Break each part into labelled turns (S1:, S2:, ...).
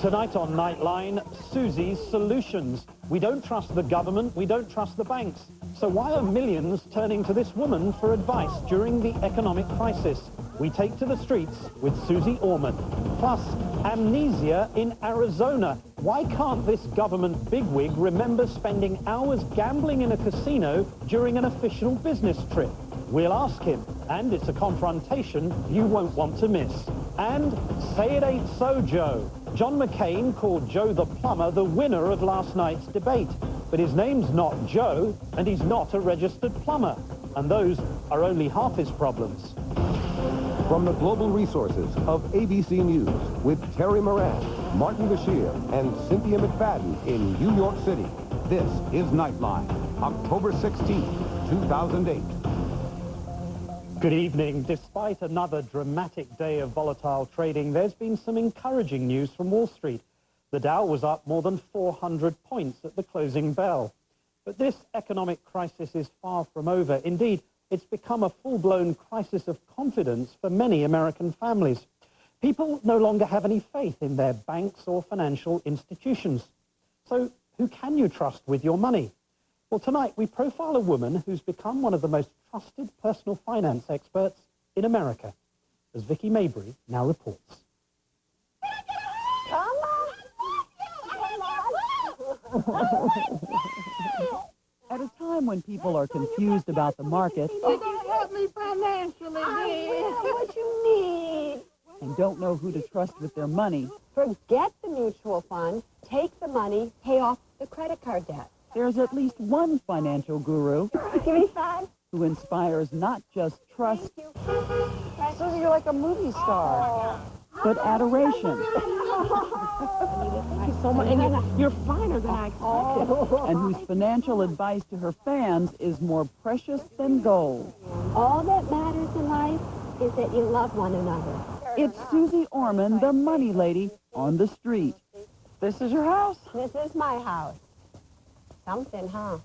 S1: Tonight on Nightline, Susie's solutions. We don't trust the government, we don't trust the banks. So why are millions turning to this woman for advice during the economic crisis? We take to the streets with Susie Orman. Plus, amnesia in Arizona. Why can't this government bigwig remember spending hours gambling in a casino during an official business trip? We'll ask him, and it's a confrontation you won't want to miss. And say it ain't so, Joe. John McCain called Joe the plumber the winner of last night's debate. But his name's not Joe, and he's not a registered plumber. And those are only half his problems.
S2: From the global resources of ABC News with Terry Moran, Martin Bashir, and Cynthia McFadden in New York City, this is Nightline, October 16, 2008.
S1: Good evening. Despite another dramatic day of volatile trading, there's been some encouraging news from Wall Street. The Dow was up more than 400 points at the closing bell. But this economic crisis is far from over. Indeed, it's become a full-blown crisis of confidence for many American families. People no longer have any faith in their banks or financial institutions. So who can you trust with your money? Well, tonight we profile a woman who's become one of the most trusted personal finance experts in America, as Vicky Mabry now reports.
S3: At a time when people are confused about the market
S4: You're going to help me financially, what you need.
S3: and don't know who to trust with their money,
S4: Forget the mutual fund, take the money, pay off the credit card debt.
S3: there's at least one financial guru
S4: Give me five.
S3: who inspires not just trust,
S4: Susie, you're like a movie star.
S3: but adoration,
S4: Thank you so much. And you're finer than I expected.
S3: and whose financial advice to her fans is more precious than gold.
S4: All that matters in life is that you love one another.
S3: It's Susie Orman, the money lady, on the street. This is your house?
S4: This is my house. Something, huh?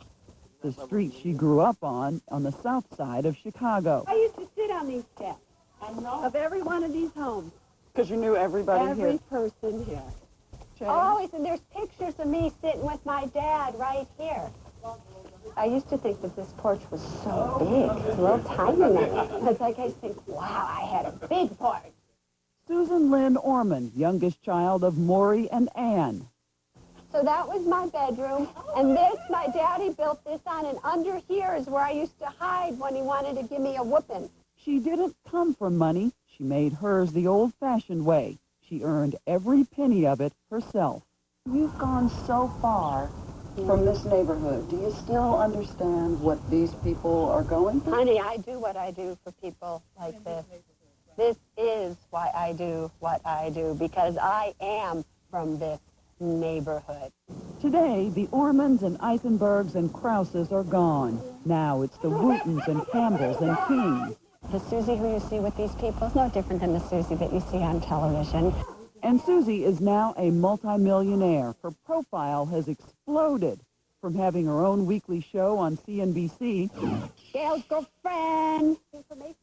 S3: The street she grew up on the south side of Chicago.
S4: I used to sit on these steps of every one of these homes.
S3: Because you knew everybody
S4: Every person here. Always, and there's pictures of me sitting with my dad right here. I used to think that this porch was so big. It's a little tiny now. It's like I think, wow, I had a big porch.
S3: Susan Lynn Orman, youngest child of Maury and Ann.
S4: So that was my bedroom, and this, my daddy built this on, and under here is where I used to hide when he wanted to give me a whooping.
S3: She didn't come from money. She made hers the old-fashioned way. She earned every penny of it herself.
S5: You've gone so far from this neighborhood. Do you still understand what these people are going through?
S4: Honey, I do what I do for people like this. This is why I do what I do, because I am from this neighborhood.
S3: Today, the Ormans and Eisenbergs and Krauses are gone. Now it's the Wootons and Campbells and Kings.
S4: The Susie who you see with these people is no different than the Susie that you see on television.
S3: And Susie is now a multimillionaire. Her profile has exploded from having her own weekly show on CNBC
S4: Gail's girlfriend.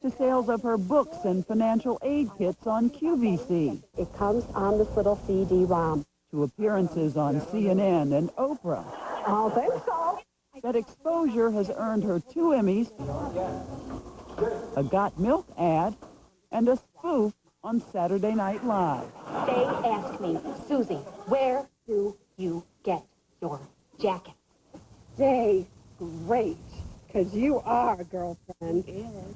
S3: to sales of her books and financial aid kits on QVC,
S4: It comes on this little CD-ROM.
S3: to appearances on CNN and Oprah.
S4: I think so.
S3: That exposure has earned her 2 Emmys, a Got Milk ad, and a spoof on Saturday Night Live.
S4: They asked me, Susie, where do you get your jackets? Jay, great, because you are a girlfriend.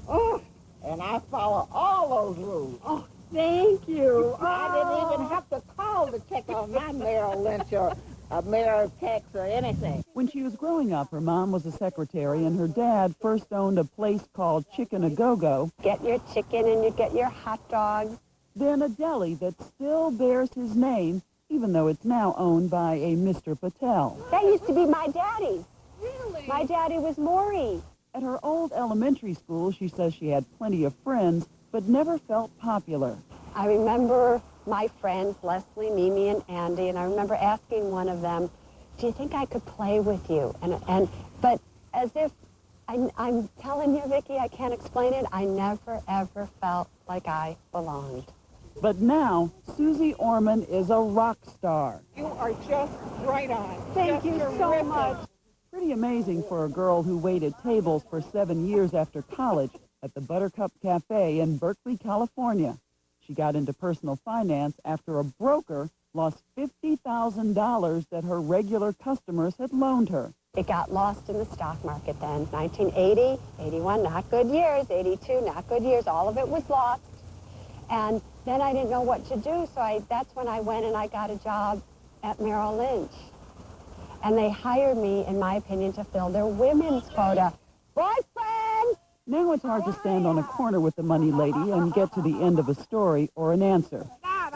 S4: Oh,
S6: And I follow all those rules.
S4: oh, thank you.
S6: I didn't even have to call to check on my Merrill Lynch or Merrill Tex or anything.
S3: When she was growing up, her mom was a secretary, and her dad first owned a place called Chicken A Go-Go,
S4: Get your chicken and you get your hot dogs.
S3: then a deli that still bears his name, even though it's now owned by a Mr. Patel.
S4: That used to be my daddy's. Really? My daddy was Maury.
S3: At her old elementary school, she says she had plenty of friends, but never felt popular.
S4: I remember my friends, Leslie, Mimi, and Andy, and I remember asking one of them, do you think I could play with you? But as if, I'm telling you, Vicki, I can't explain it, I never, ever felt like I belonged.
S3: But now, Susie Orman is a rock star.
S6: You are just right on.
S4: Thank you so much.
S3: Pretty amazing for a girl who waited tables for 7 years after college at the Buttercup Cafe in Berkeley, California. She got into personal finance after a broker lost $50,000 that her regular customers had loaned her.
S4: It got lost in the stock market then. 1980, 81, not good years. 82, not good years. All of it was lost. And then I didn't know what to do, so that's when I went and I got a job at Merrill Lynch. And they hired me, in my opinion, to fill their women's quota. Boyfriend!
S3: Now it's hard to stand on a corner with the money lady and get to the end of a story or an answer.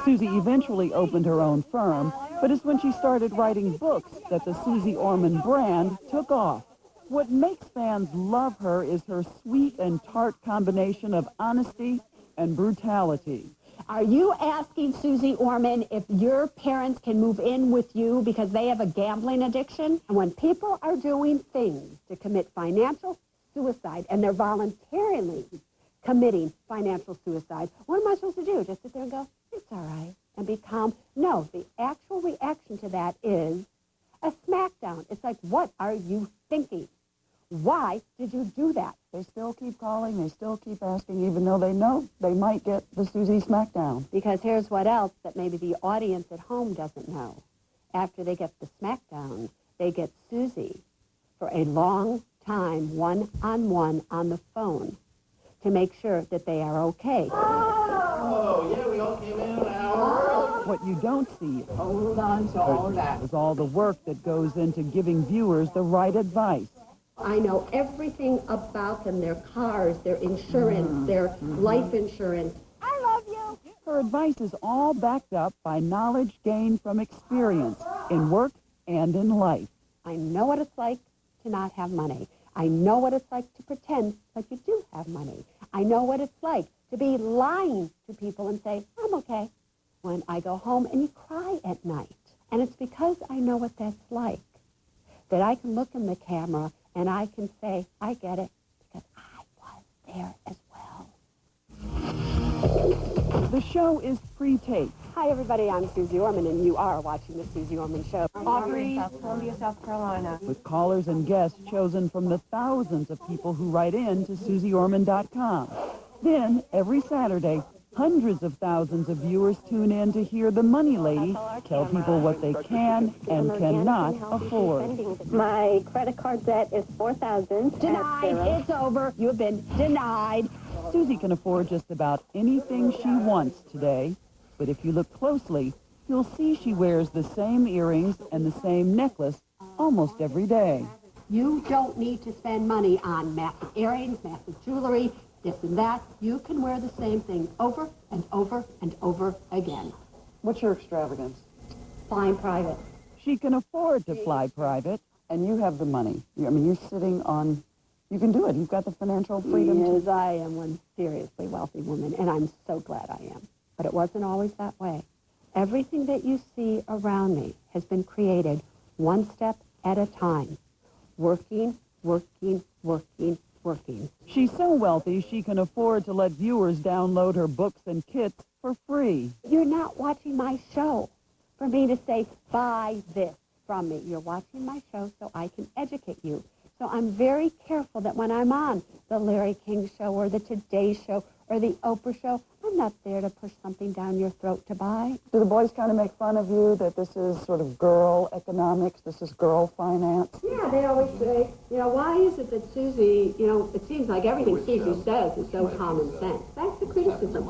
S3: Susie eventually opened her own firm, but it's when she started writing books that the Susie Orman brand took off. What makes fans love her is her sweet and tart combination of honesty and brutality.
S4: Are you asking Susie Orman if your parents can move in with you because they have a gambling addiction? And when people are doing things to commit financial suicide and they're voluntarily committing financial suicide, what am I supposed to do? Just sit there and go, it's all right, and be calm? No, the actual reaction to that is a smackdown. It's like, what are you thinking? Why did you do that?
S5: They still keep calling, they still keep asking, even though they know they might get the Susie smackdown.
S4: Because here's what else that maybe the audience at home doesn't know. After they get the smackdown, they get Susie for a long time, one-on-one on the phone, to make sure that they are okay.
S7: Oh, yeah, we all came in an hour.
S3: What you don't see
S6: Hold on to all that.
S3: is all the work that goes into giving viewers the right advice.
S4: I know everything about them, their cars, their insurance, their life insurance. I love you.
S3: Her advice is all backed up by knowledge gained from experience in work and in life.
S4: I know what it's like to not have money. I know what it's like to pretend like you do have money. I know what it's like to be lying to people and say, I'm okay, when I go home and you cry at night. And it's because I know what that's like that I can look in the camera and I can say, I get it, because I was there as well.
S3: The show is pre-taped.
S4: Hi, everybody. I'm Susie Orman, and you are watching The Susie Orman Show.
S8: Aubrey, Columbia, South Carolina.
S3: With callers and guests chosen from the thousands of people who write in to SusieOrman.com. Then, every Saturday, hundreds of thousands of viewers tune in to hear the money lady tell people what they can and cannot afford.
S4: My credit card debt is $4,000. Denied. It's over. You've been denied.
S3: Susie can afford just about anything she wants today, but if you look closely, you'll see she wears the same earrings and the same necklace almost every day.
S4: You don't need to spend money on massive earrings, massive jewelry, this and that. You can wear the same thing over and over and over again.
S5: What's your extravagance?
S4: Flying private.
S3: She can afford to fly private.
S5: And you have the money. I mean, you're sitting on, you can do it. You've got the financial freedom.
S4: Yes, I am one seriously wealthy woman, and I'm so glad I am. But it wasn't always that way. Everything that you see around me has been created one step at a time. Working, working, working, working.
S3: She's so wealthy she can afford to let viewers download her books and kits for free.
S4: You're not watching my show for me to say, buy this from me. You're watching my show so I can educate you. So I'm very careful that when I'm on the Larry King Show or the Today Show or the Oprah Show, I'm not there to push something down your throat to buy.
S5: Do the boys kind of make fun of you that this is sort of girl economics, this is girl finance?
S4: Yeah, they always say, why is it that Susie, it seems like everything Susie says is so common sense. That's the criticism.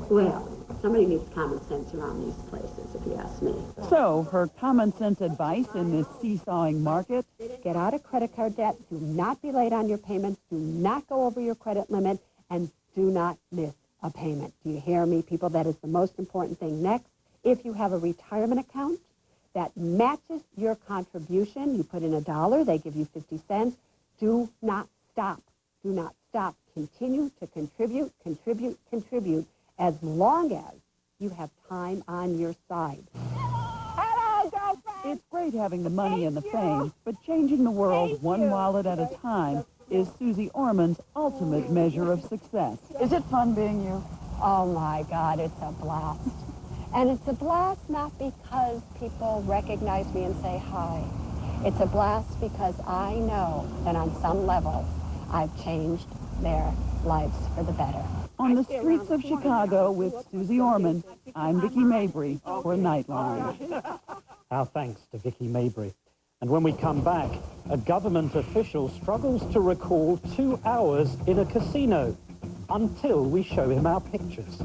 S4: Well, somebody needs common sense around these places, if you ask me.
S3: So, her common sense advice in this seesawing market?
S4: Get out of credit card debt. Do not be late on your payments. Do not go over your credit limit. And do not miss a payment. Do you hear me, people? That is the most important thing. Next, if you have a retirement account that matches your contribution, you put in $1, they give you 50 cents. Do not stop. Do not stop. Continue to contribute, contribute, contribute, as long as you have time on your side. Hello, girlfriend!
S3: It's great having the money and the fame, but changing the world one wallet at a time is Susie Orman's ultimate measure of success.
S5: Is it fun being you?
S4: Oh my God, it's a blast. And it's a blast not because people recognize me and say hi. It's a blast because I know that on some level I've changed their lives for the better.
S3: On the streets of Chicago with Susie Orman, I'm Vicki Mabry for Nightline.
S1: Our thanks to Vicki Mabry. And when we come back, a government official struggles to recall 2 hours in a casino until we show him our pictures.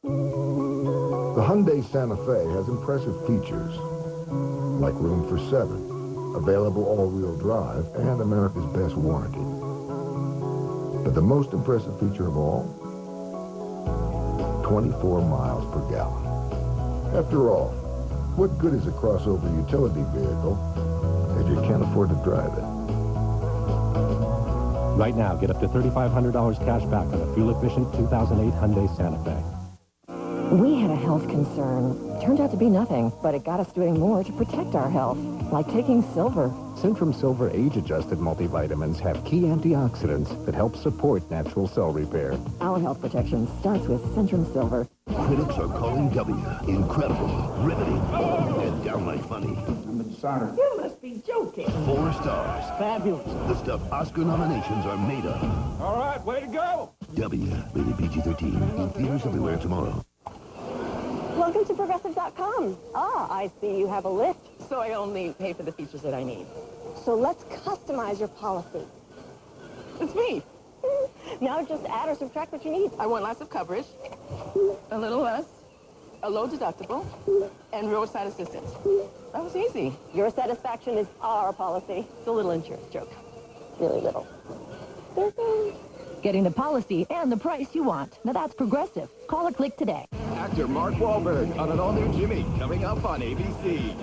S9: The Hyundai Santa Fe has impressive features, like room for 7, available all-wheel drive, and America's best warranty. But the most impressive feature of all, 24 miles per gallon. After all, what good is a crossover utility vehicle if you can't afford to drive it?
S10: Right now, get up to $3,500 cash back on a fuel-efficient 2008 Hyundai Santa Fe.
S8: We had a health concern. Turned out to be nothing, but it got us doing more to protect our health, like taking silver.
S10: Centrum Silver age-adjusted multivitamins have key antioxidants that help support natural cell repair.
S8: Our health protection starts with Centrum Silver.
S11: Critics are calling W incredible, riveting, and downright funny.
S6: I'm sorry. You must be joking.
S11: 4 stars.
S1: Fabulous.
S11: The stuff Oscar nominations are made of.
S7: All right, way to go.
S11: W, rated PG-13. In theaters everywhere tomorrow.
S4: Welcome to Progressive.com. Ah, I see you have a list.
S8: So I only pay for the features that I need.
S4: So let's customize your policy.
S8: It's me.
S4: Now just add or subtract what you need.
S8: I want lots of coverage, a little less, a low deductible, and roadside assistance. That was easy.
S4: Your satisfaction is our policy.
S8: It's a little insurance joke.
S4: Really little.
S12: Getting the policy and the price you want. Now that's Progressive. Call or click today.
S13: Actor Mark Wahlberg on an all-new Jimmy coming up on ABC.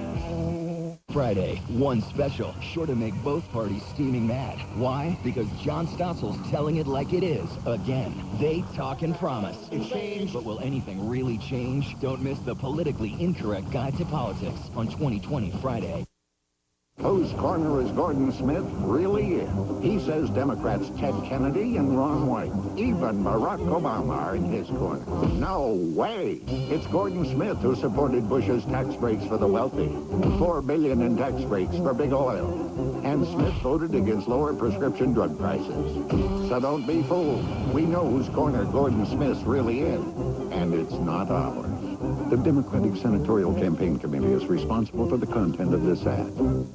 S14: Friday, one special, sure to make both parties steaming mad. Why? Because John Stotzel's telling it like it is, again. They talk and promise. It changed. But will anything really change? Don't miss the politically incorrect guide to politics on 2020 Friday.
S15: Whose corner is Gordon Smith really in? He says Democrats Ted Kennedy and Ron White. Even Barack Obama are in his corner. No way! It's Gordon Smith who supported Bush's tax breaks for the wealthy. $4 billion in tax breaks for big oil. And Smith voted against lower prescription drug prices. So don't be fooled. We know whose corner Gordon Smith's really in. And it's not ours. The Democratic Senatorial Campaign Committee is responsible for the content of this ad.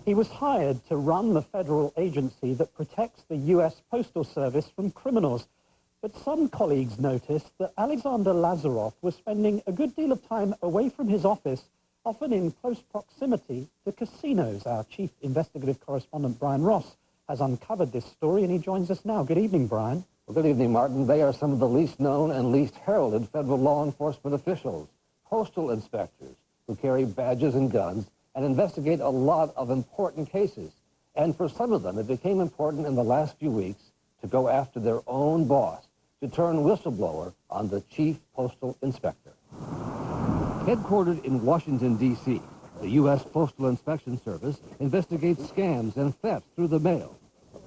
S1: He was hired to run the federal agency that protects the U.S. Postal Service from criminals. But some colleagues noticed that Alexander Lazaroff was spending a good deal of time away from his office, often in close proximity to casinos. Our chief investigative correspondent, Brian Ross, has uncovered this story, and he joins us now. Good evening, Brian.
S16: Well, good evening, Martin. They are some of the least known and least heralded federal law enforcement officials, postal inspectors who carry badges and guns and investigate a lot of important cases. And for some of them, it became important in the last few weeks to go after their own boss, to turn whistleblower on the chief postal inspector. Headquartered in Washington, D.C., the U.S. Postal Inspection Service investigates scams and theft through the mail.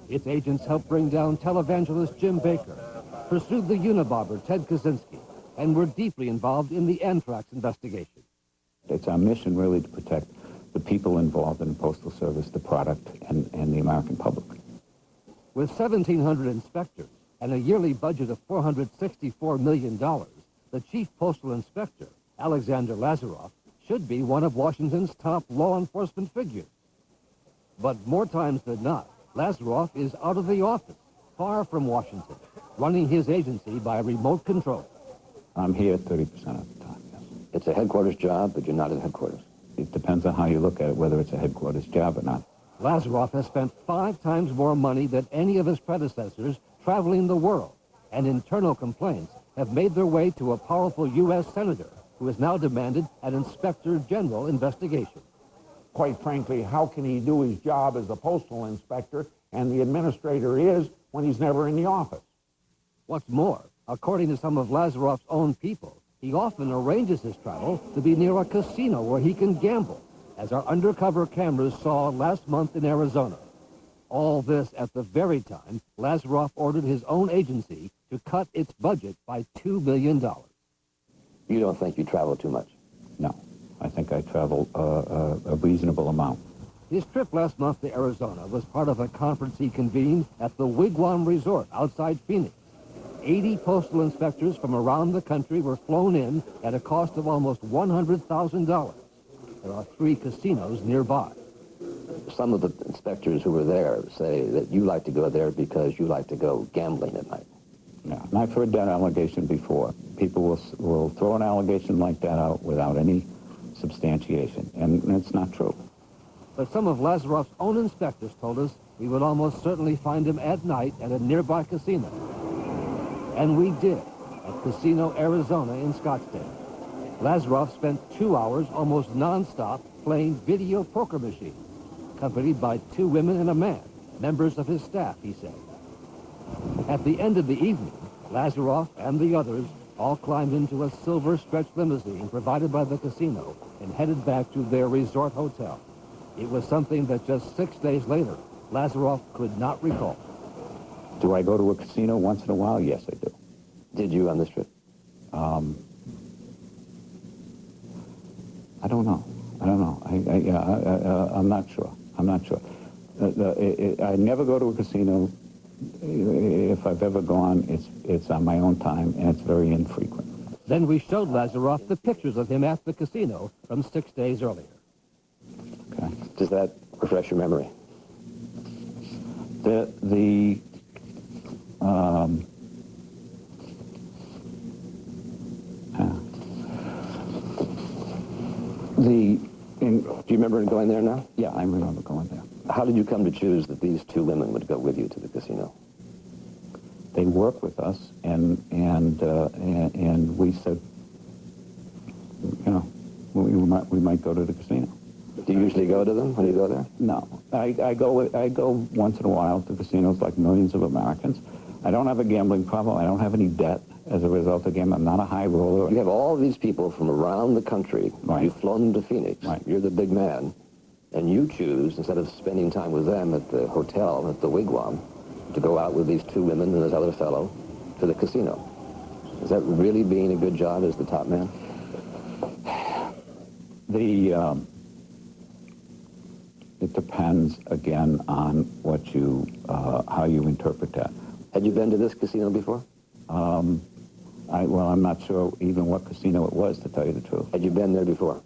S16: Its agents helped bring down televangelist Jim Baker, pursued the Unabomber Ted Kaczynski, and were deeply involved in the anthrax investigation.
S17: It's our mission really to protect the people involved in the Postal Service, the product, and the American public.
S16: With 1,700 inspectors and a yearly budget of $464 million, the chief postal inspector, Alexander Lazaroff, should be one of Washington's top law enforcement figures. But more times than not, Lazaroff is out of the office, far from Washington, running his agency by remote control.
S17: I'm here 30% of the time, yes.
S18: It's a headquarters job, but you're not at headquarters.
S17: It depends on how you look at it, whether it's a headquarters job or not.
S16: Lazaroff has spent 5 times more money than any of his predecessors traveling the world, and internal complaints have made their way to a powerful U.S. senator who has now demanded an inspector general investigation.
S19: Quite frankly, how can he do his job as the postal inspector and the administrator is when he's never in the office?
S16: What's more, according to some of Lazaroff's own people, he often arranges his travel to be near a casino where he can gamble, as our undercover cameras saw last month in Arizona. All this at the very time Lazaroff ordered his own agency to cut its budget by $2 billion.
S18: You don't think you travel too much?
S17: No. I think I travel a reasonable amount.
S16: His trip last month to Arizona was part of a conference he convened at the Wigwam Resort outside Phoenix. 80 postal inspectors from around the country were flown in at a cost of almost $100,000. There are 3 casinos nearby.
S18: Some of the inspectors who were there say that you like to go there because you like to go gambling at night.
S17: No, I've heard that allegation before. People will throw an allegation like that out without any substantiation, and it's not true.
S16: But some of Lazaroff's own inspectors told us we would almost certainly find him at night at a nearby casino. And we did, at Casino Arizona in Scottsdale. Lazaroff spent 2 hours almost non-stop playing video poker machines, accompanied by 2 women and a man, members of his staff, he said. At the end of the evening, Lazaroff and the others all climbed into a silver stretch limousine provided by the casino and headed back to their resort hotel. It was something that just 6 days later, Lazaroff could not recall.
S17: Do I go to a casino once in a while? Yes, I do.
S18: Did you on this trip?
S17: I don't know. I'm not sure. I never go to a casino. If I've ever gone, it's on my own time, and it's very infrequent.
S16: Then we showed Lazaroff the pictures of him at the casino from 6 days earlier.
S18: Okay. Does that refresh your memory? Do you remember going there now?
S17: Yeah, I remember going there.
S18: How did you come to choose that these 2 women would go with you to the casino?
S17: They work with us, and we said, you know, we might go to the casino.
S18: Do you usually go to them when you go there?
S17: No, I go once in a while to casinos like millions of Americans. I don't have a gambling problem. I don't have any debt as a result of gambling. I'm not a high roller.
S18: You have all these people from around the country.
S17: Right.
S18: You've flown them to Phoenix.
S17: Right.
S18: You're the big man. And you choose, instead of spending time with them at the hotel, at the Wigwam, to go out with these 2 women and this other fellow to the casino. Is that really being a good job as the top man?
S17: It depends, again, on what how you interpret that.
S18: Had you been to this casino before?
S17: I'm not sure even what casino it was, to tell you the truth.
S18: Had you been there before?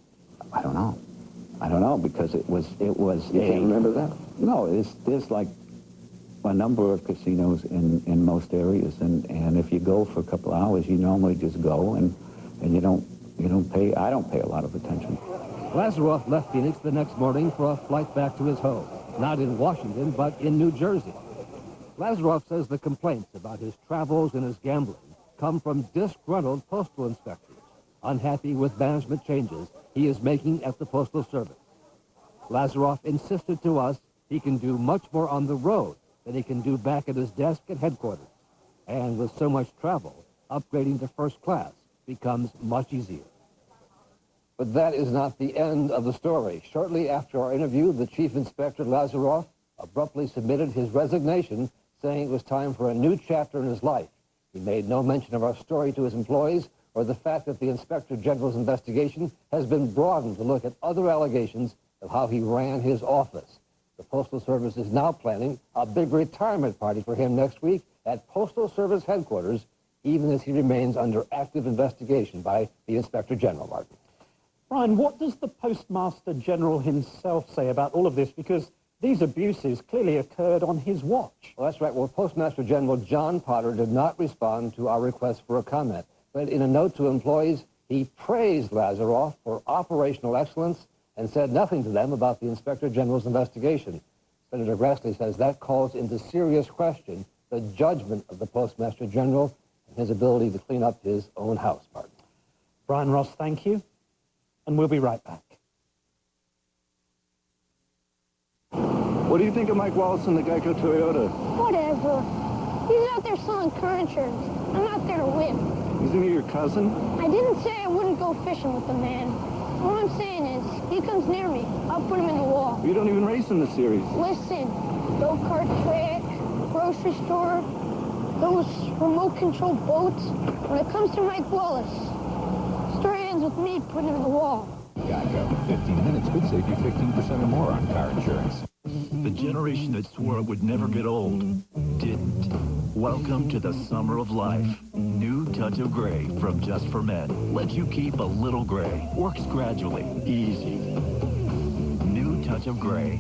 S17: I don't know, because it was.
S18: You can't remember that?
S17: No, there's like a number of casinos in most areas, and if you go for a couple of hours, you normally just go, and you don't pay. I don't pay a lot of attention.
S16: Lazaroff left Phoenix the next morning for a flight back to his home, not in Washington, but in New Jersey. Lazaroff says the complaints about his travels and his gambling come from disgruntled postal inspectors, unhappy with management changes he is making at the Postal Service. Lazaroff insisted to us he can do much more on the road than he can do back at his desk at headquarters. And with so much travel, upgrading to first class becomes much easier. But that is not the end of the story. Shortly after our interview, the Chief Inspector Lazaroff abruptly submitted his resignation, saying it was time for a new chapter in his life. He made no mention of our story to his employees or the fact that the Inspector General's investigation has been broadened to look at other allegations of how he ran his office. The Postal Service is now planning a big retirement party for him next week at Postal Service headquarters, even as he remains under active investigation by the Inspector General, Martin.
S1: Brian, what does the Postmaster General himself say about all of this? Because these abuses clearly occurred on his watch.
S16: Well, that's right. Well, Postmaster General John Potter did not respond to our request for a comment. But in a note to employees, he praised Lazaroff for operational excellence and said nothing to them about the Inspector General's investigation. Senator Grassley says that calls into serious question the judgment of the Postmaster General and his ability to clean up his own house, Martin.
S1: Brian Ross, thank you. And we'll be right back.
S20: What do you think of Mike Wallace and the Geico Toyota?
S4: Whatever.
S20: He's out there selling car insurance. I'm out there to win.
S13: Isn't he your cousin?
S20: I didn't say I wouldn't go fishing with the man. All I'm saying is, he comes near me, I'll put him in the wall.
S13: You don't even race in the series.
S20: Listen, go-kart track, grocery store, those remote-controlled boats. When it comes to Mike Wallace, story ends with me putting him in the wall.
S10: Geico. 15 minutes could save you 15% or more on car insurance.
S21: The generation that swore it would never get old didn't. Welcome to the summer of life. New Touch of Gray from Just for Men. Lets you keep a little gray. Works gradually. Easy. New Touch of Gray.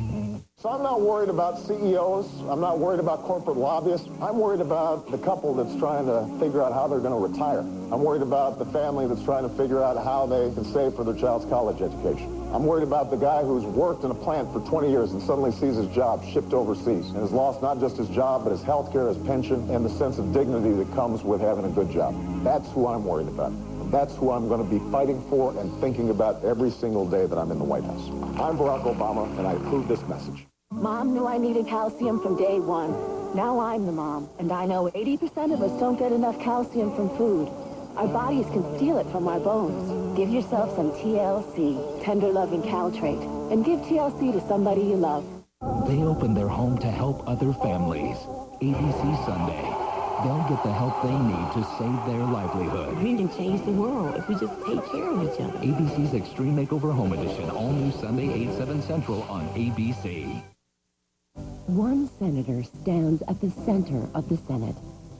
S22: So I'm not worried about CEOs. I'm not worried about corporate lobbyists. I'm worried about the couple that's trying to figure out how they're going to retire. I'm worried about the family that's trying to figure out how they can save for their child's college education. I'm worried about the guy who's worked in a plant for 20 years and suddenly sees his job shipped overseas and has lost not just his job, but his health care, his pension, and the sense of dignity that comes with having a good job. That's who I'm worried about. That's who I'm going to be fighting for and thinking about every single day that I'm in the White House. I'm Barack Obama, and I approve this message.
S12: Mom knew I needed calcium from day one. Now I'm the mom, and I know 80% of us don't get enough calcium from food. Our bodies can steal it from our bones. Give yourself some TLC, Tender Loving Caltrate, and give TLC to somebody you love.
S14: They open their home to help other families. ABC Sunday. They'll get the help they need to save their livelihood.
S12: We can change the world if we just take care of each other.
S14: ABC's Extreme Makeover Home Edition, all new Sunday, 8/7 Central on ABC.
S8: One senator stands at the center of the Senate.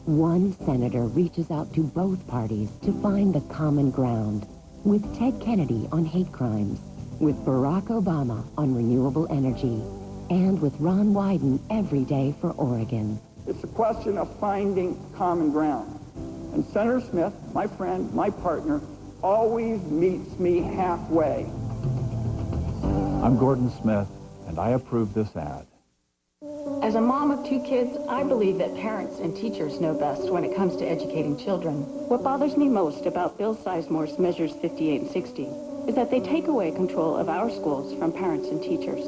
S8: One senator reaches out to both parties to find the common ground. With Ted Kennedy on hate crimes, with Barack Obama on renewable energy, and with Ron Wyden every day for Oregon.
S23: It's a question of finding common ground. And Senator Smith, my friend, my partner, always meets me halfway.
S24: I'm Gordon Smith, and I approve this ad.
S5: As a mom of 2 kids, I believe that parents and teachers know best when it comes to educating children. What bothers me most about Bill Sizemore's Measures 58 and 60 is that they take away control of our schools from parents and teachers.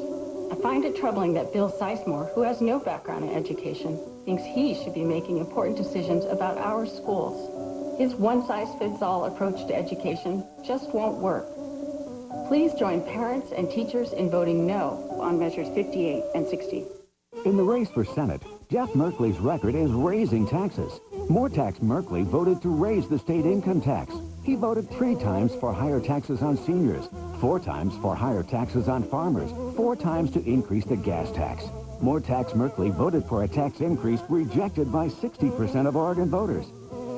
S5: I find it troubling that Bill Sizemore, who has no background in education, thinks he should be making important decisions about our schools. His one-size-fits-all approach to education just won't work. Please join parents and teachers in voting no on Measures 58 and 60.
S10: In the race for Senate, Jeff Merkley's record is raising taxes. More Tax Merkley voted to raise the state income tax. He voted 3 times for higher taxes on seniors, 4 times for higher taxes on farmers, 4 times to increase the gas tax. More Tax Merkley voted for a tax increase rejected by 60% of Oregon voters.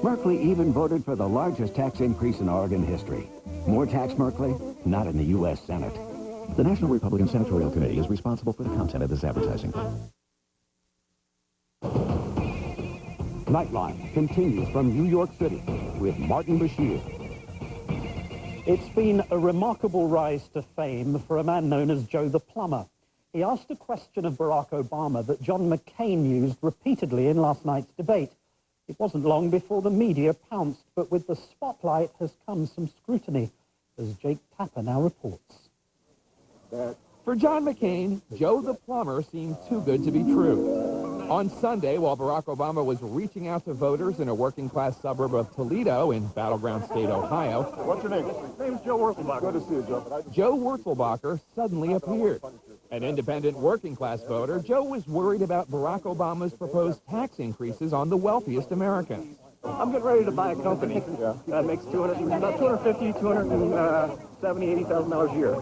S10: Merkley even voted for the largest tax increase in Oregon history. More Tax Merkley? Not in the U.S. Senate. The National Republican Senatorial Committee is responsible for the content of this advertising.
S2: Nightline continues from New York City with Martin Bashir.
S1: It's been a remarkable rise to fame for a man known as Joe the Plumber. He asked a question of Barack Obama that John McCain used repeatedly in last night's debate. It wasn't long before the media pounced, but with the spotlight has come some scrutiny, as Jake Tapper now reports.
S25: For John McCain, Joe the Plumber seemed too good to be true. On Sunday, while Barack Obama was reaching out to voters in a working-class suburb of Toledo in battleground state Ohio...
S22: What's your name? My name's Joe Wurzelbacher. Good to see you, Joe.
S25: Joe Wurzelbacher suddenly appeared. An independent working-class voter, Joe was worried about Barack Obama's proposed tax increases on the wealthiest Americans.
S23: I'm getting ready to buy a company that makes about $250,000, $270,000, $80,000 a year.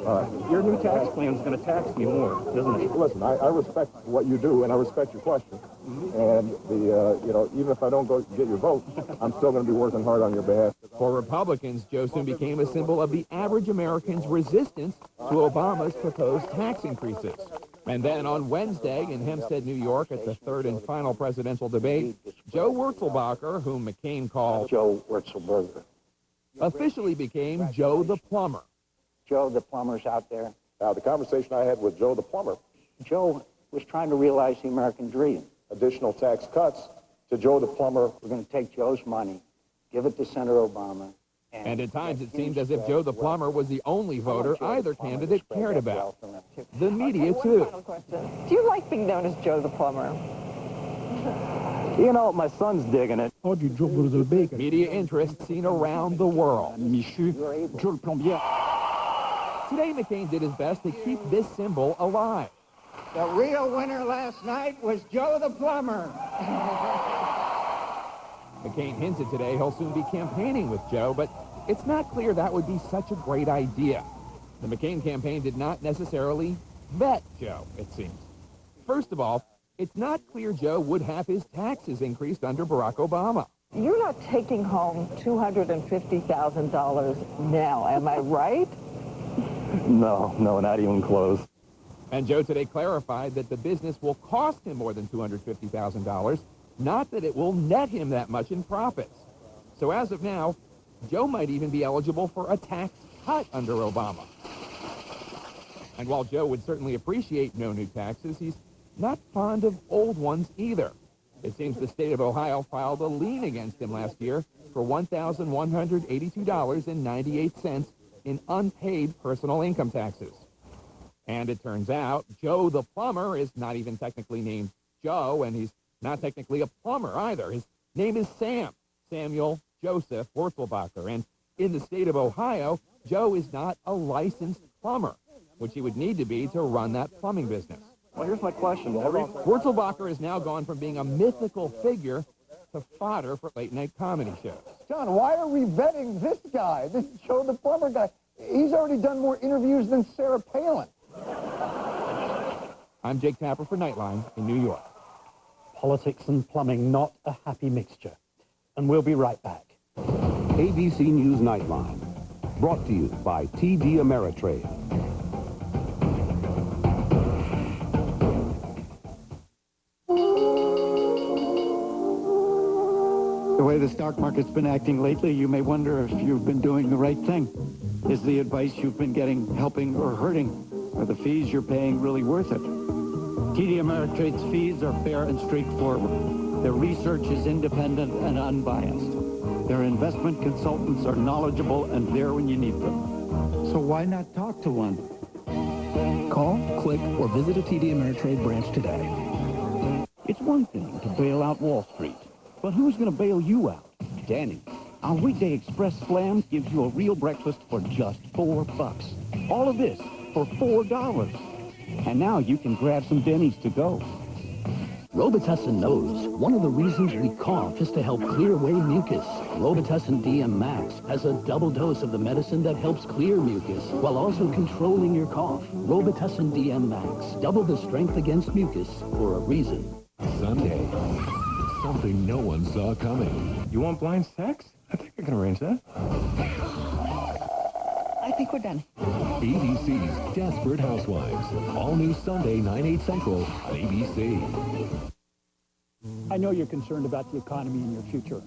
S23: Your new tax plan is going to tax me more, isn't it?
S22: Listen, I respect what you do, and I respect your question. And even if I don't go get your vote, I'm still going to be working hard on your behalf.
S25: For Republicans, Joe soon became a symbol of the average American's resistance to Obama's proposed tax increases. And then on Wednesday in Hempstead, New York, at the 3rd and final presidential debate, Joe Wurzelbacher, whom McCain called
S26: Joe Wurzelberger,
S25: officially became Joe the Plumber.
S26: Joe the Plumber's out there.
S22: The conversation I had with Joe the Plumber.
S26: Joe was trying to realize the American dream.
S22: Additional tax cuts to Joe the Plumber.
S26: We're going to take Joe's money, give it to Senator Obama.
S25: And at times it seemed as if Joe the Plumber was the only voter either candidate cared about. The media, too.
S27: Do you like being known as Joe the Plumber?
S3: You know, my son's digging it.
S25: Media interest seen around the world. Today, McCain did his best to keep this symbol alive.
S26: The real winner last night was Joe the plumber.
S25: McCain hinted today he'll soon be campaigning with Joe, but it's not clear that would be such a great idea. The McCain campaign did not necessarily vet Joe, it seems. First of all, it's not clear Joe would have his taxes increased under Barack Obama.
S6: You're not taking home $250,000 now, am I right?
S3: No, not even close.
S25: And Joe today clarified that the business will cost him more than $250,000, not that it will net him that much in profits. So as of now, Joe might even be eligible for a tax cut under Obama. And while Joe would certainly appreciate no new taxes, he's not fond of old ones either. It seems the state of Ohio filed a lien against him last year for $1,182.98 in unpaid personal income taxes. And it turns out Joe the plumber is not even technically named Joe, and he's not technically a plumber either. His name is Samuel Joseph Wurzelbacher. And in the state of Ohio, Joe is not a licensed plumber, which he would need to be to run that plumbing business.
S3: Well, here's my question.
S25: Wurzelbacher has now gone from being a mythical figure to fodder for late-night comedy shows.
S26: John, why are we vetting this guy, this Joe the plumber guy? He's already done more interviews than Sarah Palin.
S25: I'm Jake Tapper for Nightline in New York.
S1: Politics and plumbing, not a happy mixture. And we'll be right back.
S2: ABC News Nightline, brought to you by TD Ameritrade.
S7: The way the stock market's been acting lately, you may wonder if you've been doing the right thing. Is the advice you've been getting helping or hurting? Are the fees you're paying really worth it? TD Ameritrade's fees are fair and straightforward. Their research is independent and unbiased. Their investment consultants are knowledgeable and there when you need them. So why not talk to one?
S9: Call, click, or visit a TD Ameritrade branch today.
S11: It's one thing to bail out Wall Street, but who's going to bail you out? Denny's. Our weekday express slam gives you a real breakfast for just $4. All of this for $4. And now you can grab some Denny's to go.
S9: Robitussin knows one of the reasons we cough is to help clear away mucus. Robitussin DM Max has a double dose of the medicine that helps clear mucus while also controlling your cough. Robitussin DM Max, double the strength against mucus for a reason.
S15: Sunday, something no one saw coming.
S23: You want blind sex? I think I can arrange that.
S12: I think we're done.
S15: ABC's Desperate Housewives. All new Sunday, 9/8 Central on ABC.
S11: I know you're concerned about the economy and your future.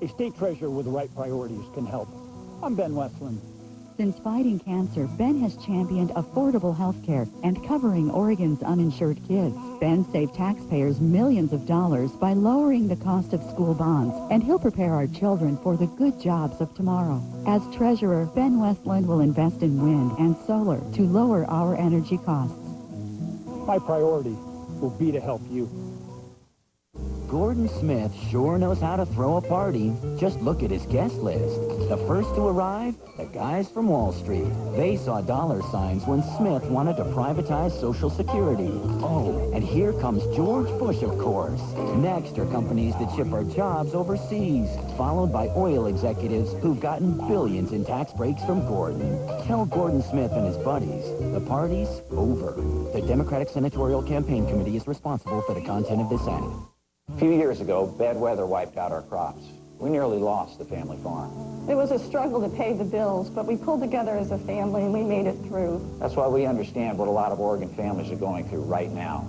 S11: A state treasurer with the right priorities can help. I'm Ben Westland.
S27: Since fighting cancer, Ben has championed affordable health care and covering Oregon's uninsured kids. Ben saved taxpayers millions of dollars by lowering the cost of school bonds, and he'll prepare our children for the good jobs of tomorrow. As treasurer, Ben Westland will invest in wind and solar to lower our energy costs.
S11: My priority will be to help you.
S28: Gordon Smith sure knows how to throw a party. Just look at his guest list. The first to arrive, the guys from Wall Street. They saw dollar signs when Smith wanted to privatize Social Security. Oh, and here comes George Bush, of course. Next are companies that ship our jobs overseas, followed by oil executives who've gotten billions in tax breaks from Gordon. Tell Gordon Smith and his buddies, the party's over. The Democratic Senatorial Campaign Committee is responsible for the content of this ad.
S26: A few years ago, bad weather wiped out our crops. We nearly lost the family farm.
S5: It was a struggle to pay the bills, but we pulled together as a family and we made it through.
S26: That's why we understand what a lot of Oregon families are going through right now.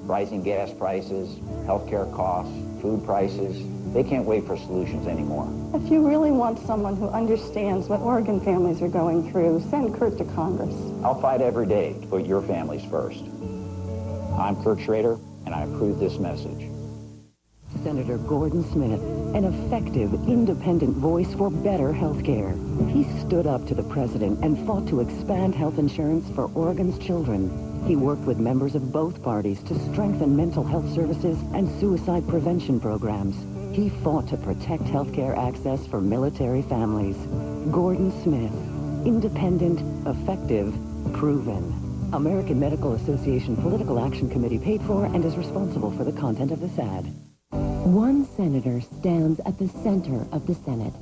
S26: Rising gas prices, healthcare costs, food prices. They can't wait for solutions anymore.
S5: If you really want someone who understands what Oregon families are going through, send Kurt to Congress.
S26: I'll fight every day to put your families first. I'm Kurt Schrader, and I approve this message.
S8: Senator Gordon Smith, an effective, independent voice for better health care. He stood up to the president and fought to expand health insurance for Oregon's children. He worked with members of both parties to strengthen mental health services and suicide prevention programs. He fought to protect healthcare access for military families. Gordon Smith. Independent, effective, proven. American Medical Association Political Action Committee paid for and is responsible for the content of this ad. One senator stands at the center of the Senate.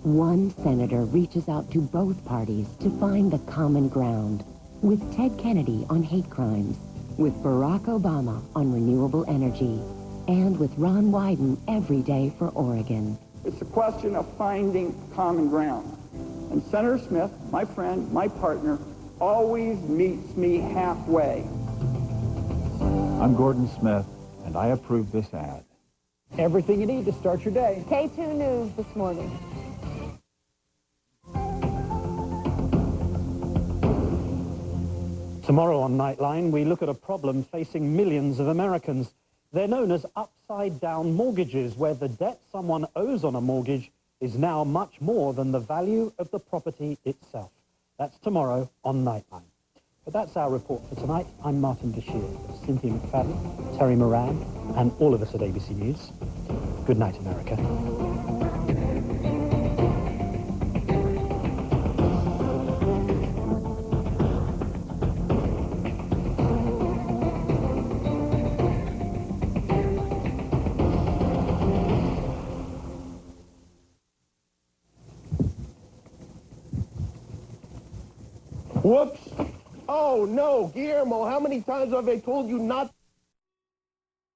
S8: One senator reaches out to both parties to find the common ground. With Ted Kennedy on hate crimes, with Barack Obama on renewable energy, and with Ron Wyden every day for Oregon.
S4: It's a question of finding common ground. And Senator Smith, my friend, my partner, always meets me halfway.
S24: I'm Gordon Smith, and I approve this ad.
S4: Everything you need to start your day.
S6: K2 News this morning.
S1: Tomorrow on Nightline, we look at a problem facing millions of Americans. They're known as upside-down mortgages, where the debt someone owes on a mortgage is now much more than the value of the property itself. That's tomorrow on Nightline. But that's our report for tonight. I'm Martin Bashir, Cynthia McFadden, Terry Moran, and all of us at ABC News. Good night, America.
S13: Whoops. Oh, no, Guillermo, how many times have I told you not